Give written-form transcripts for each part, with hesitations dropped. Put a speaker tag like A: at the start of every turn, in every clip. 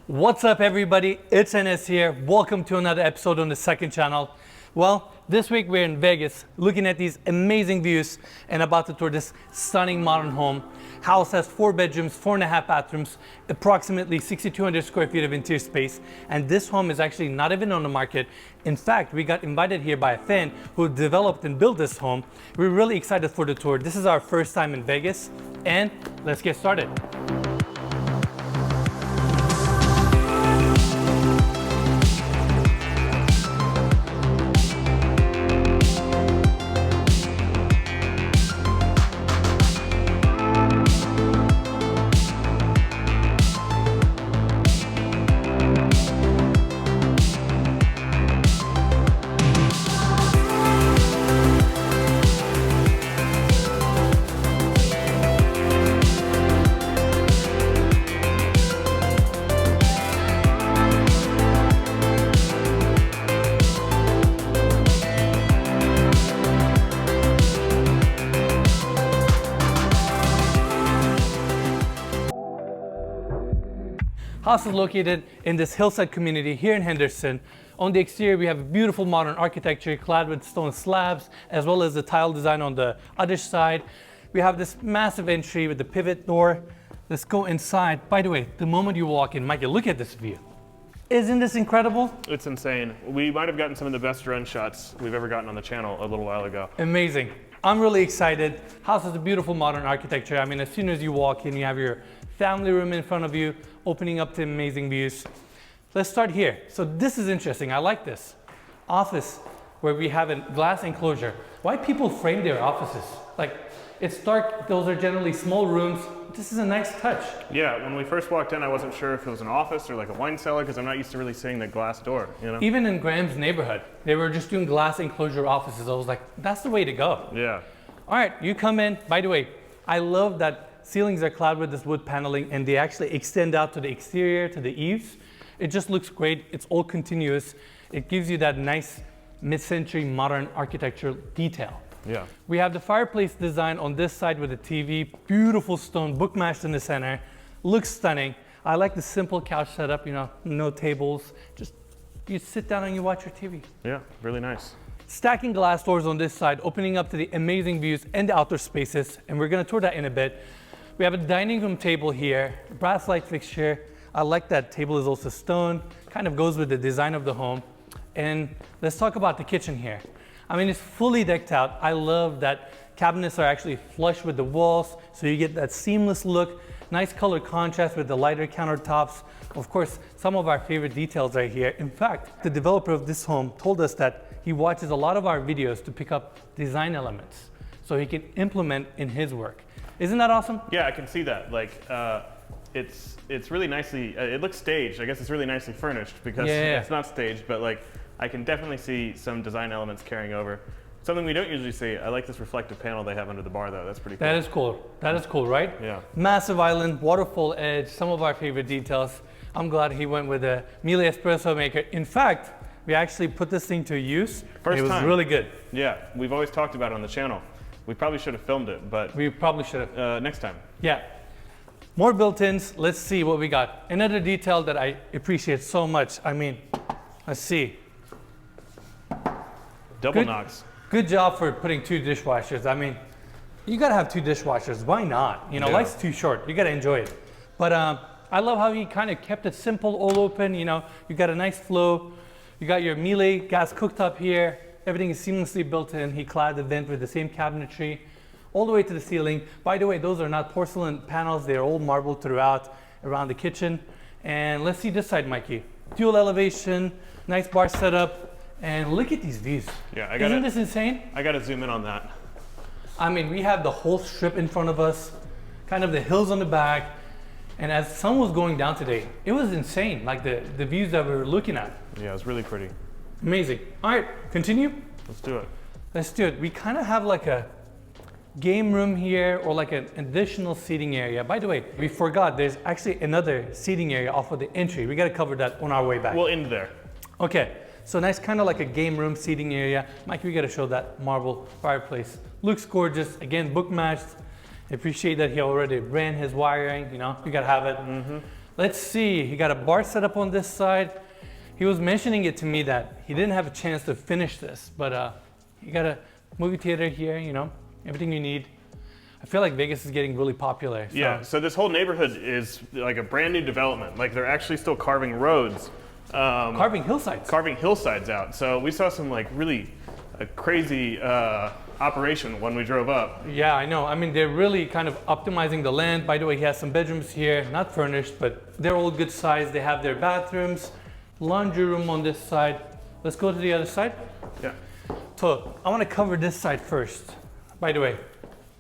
A: What's up everybody, it's NS here. Welcome to another episode on the second channel. Well, this week we're in Vegas looking at these amazing views and about to tour this stunning modern home. House has 4 bedrooms, 4.5 bathrooms, approximately 6,200 square feet of interior space. And this home is actually not even on the market. In fact, we got invited here by a fan who developed and built this home. We're really excited for the tour. This is our first time in Vegas and let's get started. House is located in this hillside community here in Henderson. On the exterior, we have beautiful modern architecture clad with stone slabs, as well as the tile design on the other side. We have this massive entry with the pivot door. Let's go inside. By the way, the moment you walk in, Mikey, look at this view. Isn't this incredible?
B: It's insane. We might have gotten some of the best drone shots we've ever gotten on the channel a little while ago.
A: Amazing. I'm really excited. House has a beautiful modern architecture. I mean, as soon as you walk in, you have your family room in front of you, opening up to amazing views. Let's start here. So this is interesting. I like this. Office where we have a glass enclosure. Why people frame their offices? Like, it's dark. Those are generally small rooms. This is a nice touch.
B: Yeah, when we first walked in, I wasn't sure if it was an office or like a wine cellar because I'm not used to really seeing the glass door, you know?
A: Even in Graham's neighborhood, they were just doing glass enclosure offices. I was like, that's the way to go.
B: Yeah.
A: All right, you come in. By the way, I love that ceilings are clad with this wood paneling and they actually extend out to the exterior, to the eaves. It just looks great. It's all continuous. It gives you that nice mid-century modern architectural detail.
B: Yeah.
A: We have the fireplace design on this side with the TV, beautiful stone book matched in the center. Looks stunning. I like the simple couch setup, you know, no tables. Just you sit down and you watch your TV.
B: Yeah, really nice.
A: Stacking glass doors on this side, opening up to the amazing views and the outdoor spaces. And we're gonna tour that in a bit. We have a dining room table here, brass light fixture. I like that table is also stone, kind of goes with the design of the home. And let's talk about the kitchen here. I mean, it's fully decked out. I love that cabinets are actually flush with the walls, so you get that seamless look. Nice color contrast with the lighter countertops. Of course, some of our favorite details are here. In fact, the developer of this home told us that he watches a lot of our videos to pick up design elements so he can implement in his work. Isn't that awesome?
B: Yeah, I can see that. Like, it's really nicely, it looks staged. I guess it's really nicely furnished because it's not staged, but like, I can definitely see some design elements carrying over. Something we don't usually see. I like this reflective panel they have under the bar though. That's pretty cool.
A: That is cool. That is cool, right?
B: Yeah.
A: Massive island, waterfall edge, some of our favorite details. I'm glad he went with a Miele espresso maker. In fact, we actually put this thing to use.
B: First
A: time. It was really good.
B: Yeah, we've always talked about it on the channel. We probably should have filmed it, but
A: we probably should have.
B: Next time.
A: Yeah. More built-ins. Let's see what we got. Another detail that I appreciate so much. I mean, let's see.
B: Double knocks.
A: Good job for putting 2 dishwashers. I mean, you gotta have 2 dishwashers. Why not? You know, life's too short. You gotta enjoy it. But I love how he kind of kept it simple, all open. You know, you got a nice flow. You got your Miele gas cooktop here. Everything is seamlessly built in. He clad the vent with the same cabinetry all the way to the ceiling. By the way, those are not porcelain panels. They're all marble throughout around the kitchen. And let's see this side, Mikey. Dual elevation, nice bar setup. And look at these views.
B: Yeah,
A: Isn't this insane?
B: I gotta zoom in on that.
A: I mean, we have the whole strip in front of us, kind of the hills on the back. And as the sun was going down today, it was insane, like the views that we were looking at.
B: Yeah, it was really pretty.
A: Amazing. All right, continue.
B: Let's do it.
A: Let's do it. We kind of have like a game room here or like an additional seating area. By the way, we forgot there's actually another seating area off of the entry. We got to cover that on our way back.
B: We'll end there.
A: Okay. So nice, kind of like a game room seating area. Mike, we got to show that marble fireplace. Looks gorgeous. Again, book matched. I appreciate that he already ran his wiring. You know, you got to have it. Let's see, he got a bar set up on this side. He was mentioning it to me that he didn't have a chance to finish this, but you got a movie theater here, you know, everything you need. I feel like Vegas is getting really popular. So.
B: Yeah, so this whole neighborhood is like a brand new development. Like they're actually still carving roads.
A: Carving hillsides.
B: Carving hillsides out. So we saw some like really crazy operation when we drove up.
A: Yeah, I know. I mean, they're really kind of optimizing the land. By the way, he has some bedrooms here, not furnished, but they're all good size. They have their bathrooms, laundry room on this side. Let's go to the other side.
B: Yeah.
A: So I want to cover this side first. By the way,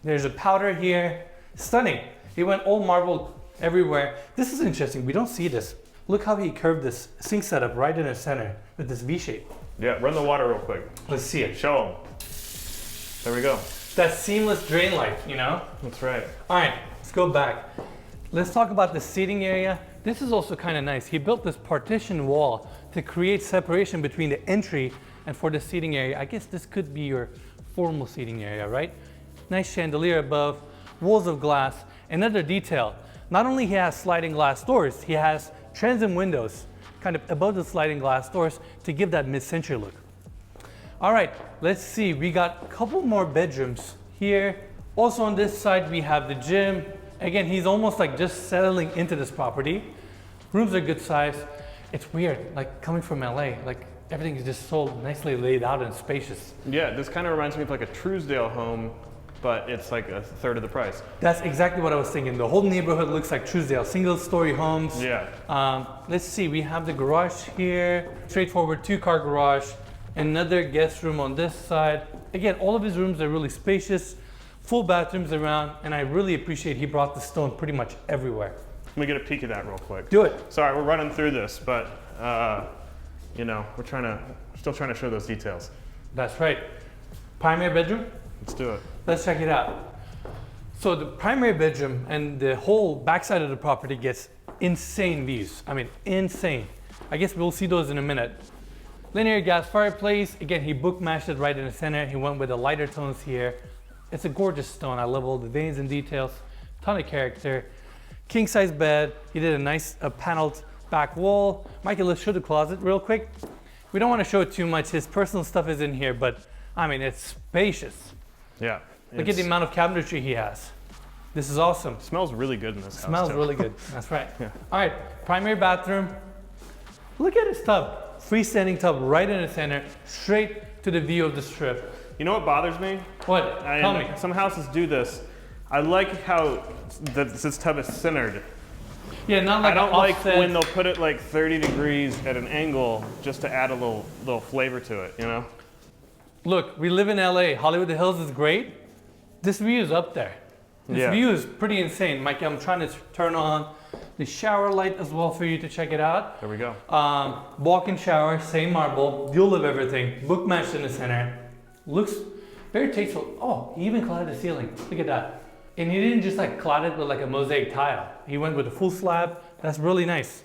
A: there's a powder here. Stunning. He went all marble everywhere. This is interesting. We don't see this. Look how he curved this sink setup right in the center with this V shape.
B: Yeah, run the water real quick.
A: Let's see it.
B: Show him. There we go.
A: That seamless drain light, you know?
B: That's right.
A: All right, let's go back. Let's talk about the seating area. This is also kind of nice. He built this partition wall to create separation between the entry and for the seating area. I guess this could be your formal seating area, right? Nice chandelier above, walls of glass. Another detail, not only he has sliding glass doors, he has transom windows kind of above the sliding glass doors to give that mid-century look. All right, let's see. We got a couple more bedrooms here. Also on this side, we have the gym. Again, he's almost like just settling into this property. Rooms are good size. It's weird, like coming from LA, like everything is just so nicely laid out and spacious.
B: Yeah, this kind of reminds me of like a Truesdale home, but it's like a third of the price.
A: That's exactly what I was thinking. The whole neighborhood looks like Truesdale, single-story homes.
B: Yeah.
A: Let's see, we have the garage here. Straightforward two-car garage. Another guest room on this side. Again, all of his rooms are really spacious, full bathrooms around, and I really appreciate he brought the stone pretty much everywhere.
B: Let me get a peek at that real quick.
A: Do it.
B: Sorry, we're running through this, but you know, we're still trying to show those details.
A: That's right. Primary bedroom?
B: Let's do it.
A: Let's check it out. So the primary bedroom and the whole backside of the property gets insane views. I mean, insane. I guess we'll see those in a minute. Linear gas fireplace. Again, he book matched it right in the center. He went with the lighter tones here. It's a gorgeous stone. I love all the veins and details. Ton of character. King size bed. He did a nice paneled back wall. Mikey, let's show the closet real quick. We don't want to show it too much. His personal stuff is in here, but I mean, it's spacious.
B: Yeah.
A: Look at the amount of cabinetry he has. This is awesome.
B: Smells really good in this house.
A: Smells
B: too.
A: really good. That's right.
B: Yeah.
A: All right, primary bathroom. Look at his tub. Freestanding tub right in the center, straight to the view of the strip.
B: You know what bothers me?
A: What? Tell me.
B: Some houses do this. I like how this tub is centered.
A: Yeah, not like
B: I don't like
A: offset.
B: when they'll put it like 30 degrees at an angle just to add a little flavor to it, you know?
A: Look, we live in LA. Hollywood Hills is great. This view is up there. This view is pretty insane. Mikey, I'm trying to turn on the shower light as well for you to check it out.
B: There we go.
A: Walk-in shower, same marble, dual of everything, book matched in the center. Looks very tasteful. Oh, he even cladded the ceiling. Look at that. And he didn't just like clad it with like a mosaic tile. He went with a full slab. That's really nice.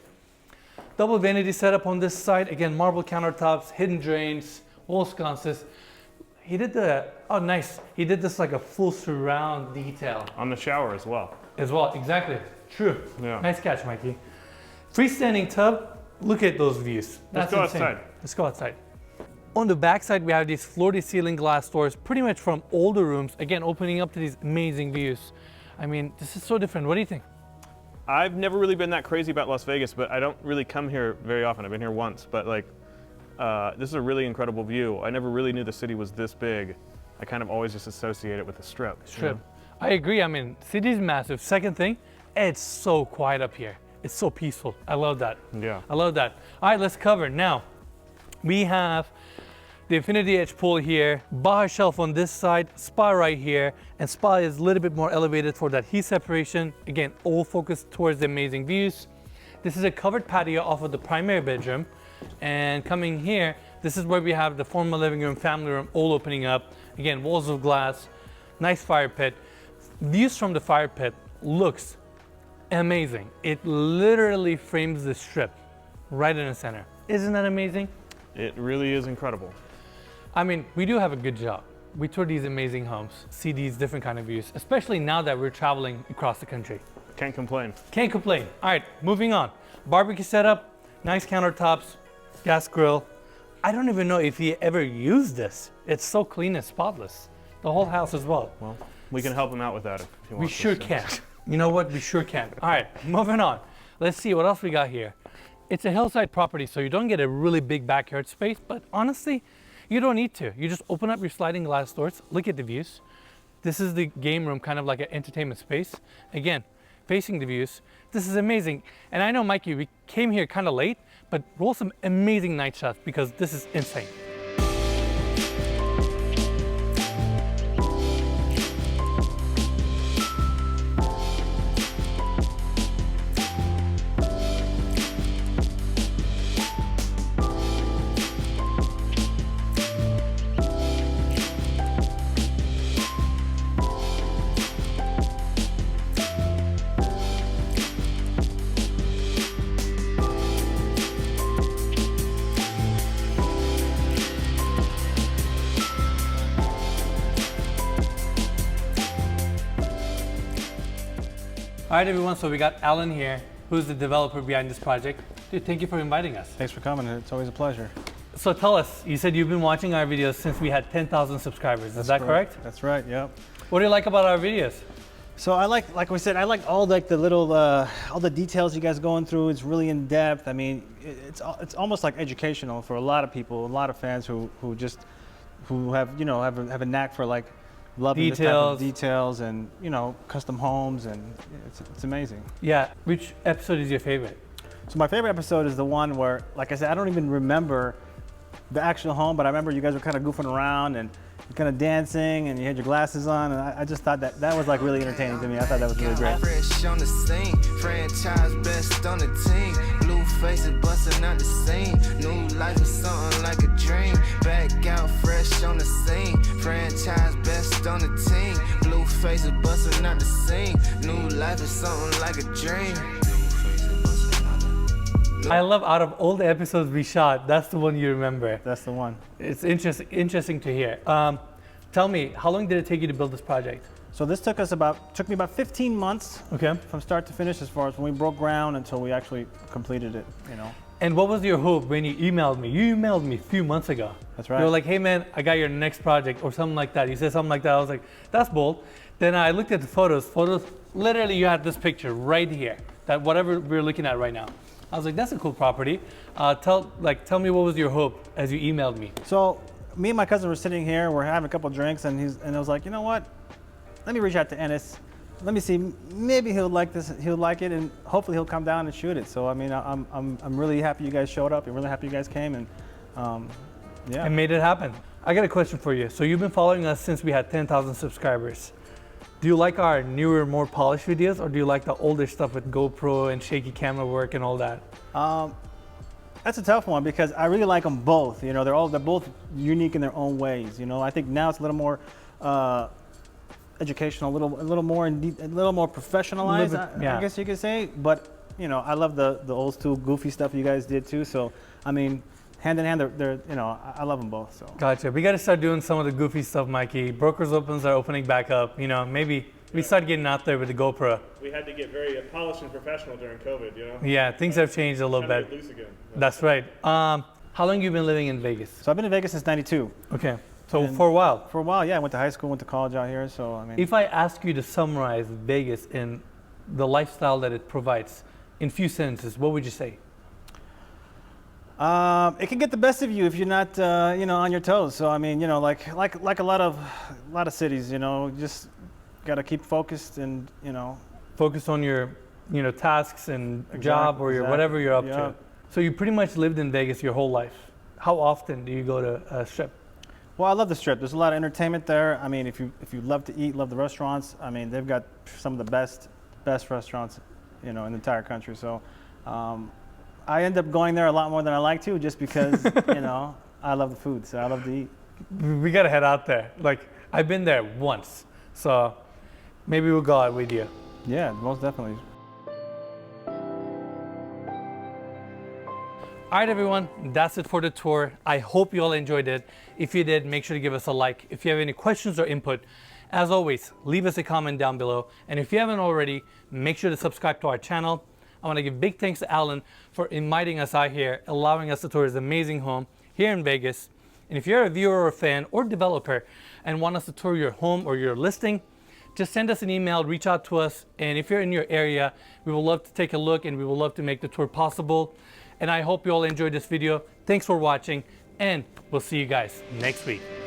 A: Double vanity setup on this side. Again, marble countertops, hidden drains, wall sconces. He did oh nice. He did this like a full surround detail.
B: On the shower as well.
A: Exactly. True.
B: Yeah.
A: Nice catch, Mikey. Freestanding tub. Look at those views.
B: Let's go outside.
A: Let's go outside. On the back side, we have these floor-to-ceiling glass doors, pretty much from all the rooms. Again, opening up to these amazing views. I mean, this is so different. What do you think?
B: I've never really been that crazy about Las Vegas, but I don't really come here very often. I've been here once, but like, this is a really incredible view. I never really knew the city was this big. I kind of always just associate it with the Strip.
A: Strip.
B: You know?
A: I agree. I mean, city's massive. Second thing, it's so quiet up here. It's so peaceful. I love that.
B: Yeah.
A: I love that. All right, let's cover. Now, we have the Infinity Edge pool here, bar shelf on this side, spa right here, and spa is a little bit more elevated for that heat separation. Again, all focused towards the amazing views. This is a covered patio off of the primary bedroom. And coming here, this is where we have the formal living room, family room, all opening up. Again, walls of glass, nice fire pit. Views from the fire pit looks amazing. It literally frames the Strip right in the center. Isn't that amazing?
B: It really is incredible.
A: I mean, we do have a good job. We tour these amazing homes, see these different kind of views, especially now that we're traveling across the country.
B: Can't complain.
A: Can't complain. All right, moving on. Barbecue setup, nice countertops, gas grill. I don't even know if he ever used this. It's so clean and spotless. The whole house as well.
B: Well, we can help him out with that if he wants.
A: We sure can. You know what? We sure can. All right, moving on. Let's see what else we got here. It's a hillside property, so you don't get a really big backyard space, but honestly, you don't need to. You just open up your sliding glass doors, look at the views. This is the game room, kind of like an entertainment space. Again, facing the views. This is amazing. And I know, Mikey, we came here kind of late, but roll some amazing night shots because this is insane. All right, everyone, so we got Alan here, who's the developer behind this project. Dude, thank you for inviting us.
C: Thanks for coming. It's always a pleasure.
A: So tell us, you said you've been watching our videos since we had 10,000 subscribers. Is that correct?
C: That's right, yep.
A: What do you like about our videos?
C: So I like we said, I like all the little, all the details you guys going through. It's really in depth. I mean, it's almost like educational for a lot of people, a lot of fans who have, you know, have a knack for like loving this type of details and, you know, custom homes, and it's amazing.
A: Yeah, which episode is your favorite?
C: So my favorite episode is the one where, like I said, I don't even remember the actual home, but I remember you guys were kind of goofing around and kind of dancing, and you had your glasses on, and I just thought that was like really entertaining to me. I thought that was really great.
D: Fresh on the scene, franchise best on the team. Blue faces busting out the scene. New life is something like a dream. Back out fresh on the scene, franchise best on the team. Blue faces busting out the scene. New life is something like a dream.
A: I love out of all the episodes we shot, that's the one you remember.
C: That's the one.
A: It's interesting to hear. Tell me, how long did it take you to build this project?
C: So this took me about 15 months.
A: Okay.
C: From start to finish, as far as when we broke ground until we actually completed it, you know.
A: And what was your hope when you emailed me? You emailed me a few months ago.
C: That's right.
A: You were like, hey man, I got your next project or something like that. You said something like that. I was like, that's bold. Then I looked at the photos. Literally you had this picture right here, that whatever we're looking at right now. I was like, that's a cool property. Tell me what was your hope as you emailed me.
C: So me and my cousin were sitting here, we're having a couple of drinks, and I was like, you know what? Let me reach out to Ennis. Let me see, maybe he'll like this, he'll like it, and hopefully he'll come down and shoot it. So I mean, I'm really happy you guys showed up. I'm really happy you guys came, and yeah.
A: And made it happen. I got a question for you. So you've been following us since we had 10,000 subscribers. Do you like our newer, more polished videos, or do you like the older stuff with GoPro and shaky camera work and all that?
C: That's a tough one because I really like them both. You know, they're both unique in their own ways. You know, I think now it's a little more educational, a little more professionalized. I guess you could say. But you know, I love the old school goofy stuff you guys did too. So I mean, hand in hand, they're you know, I love them both. So.
A: Gotcha. We got to start doing some of the goofy stuff, Mikey. Brokers Opens are opening back up. You know, maybe we start getting out there with the GoPro.
B: We had to get very polished and professional during COVID, you know?
A: Yeah, things have changed a little bit.
B: Get loose again.
A: That's right. How long have you been living in Vegas?
C: So I've been in Vegas since '92.
A: Okay. So for a while.
C: For a while, yeah. I went to high school, went to college out here. So I mean.
A: If I ask you to summarize Vegas in the lifestyle that it provides in few sentences, what would you say?
C: It can get the best of you if you're not, you know, on your toes. So I mean, you know, like a lot of cities, you know, just got to keep focused and, you know,
A: focus on your, you know, tasks and job or your whatever you're up to. So you pretty much lived in Vegas your whole life. How often do you go to Strip?
C: Well, I love the Strip. There's a lot of entertainment there. I mean, if you love to eat, love the restaurants. I mean, they've got some of the best restaurants, you know, in the entire country. So. I end up going there a lot more than I like to, just because, you know, I love the food, so I love to eat.
A: We gotta head out there. Like, I've been there once, so maybe we'll go out with you.
C: Yeah, most definitely.
A: All right, everyone, that's it for the tour. I hope you all enjoyed it. If you did, make sure to give us a like. If you have any questions or input, As always, leave us a comment down below. And if you haven't already, make sure to subscribe to our channel. I want to give big thanks to Alan for inviting us out here, allowing us to tour his amazing home here in Vegas. And if you're a viewer or a fan or developer and want us to tour your home or your listing, just send us an email, reach out to us. And if you're in your area, we would love to take a look and we would love to make the tour possible. And I hope you all enjoyed this video. Thanks for watching, and we'll see you guys next week.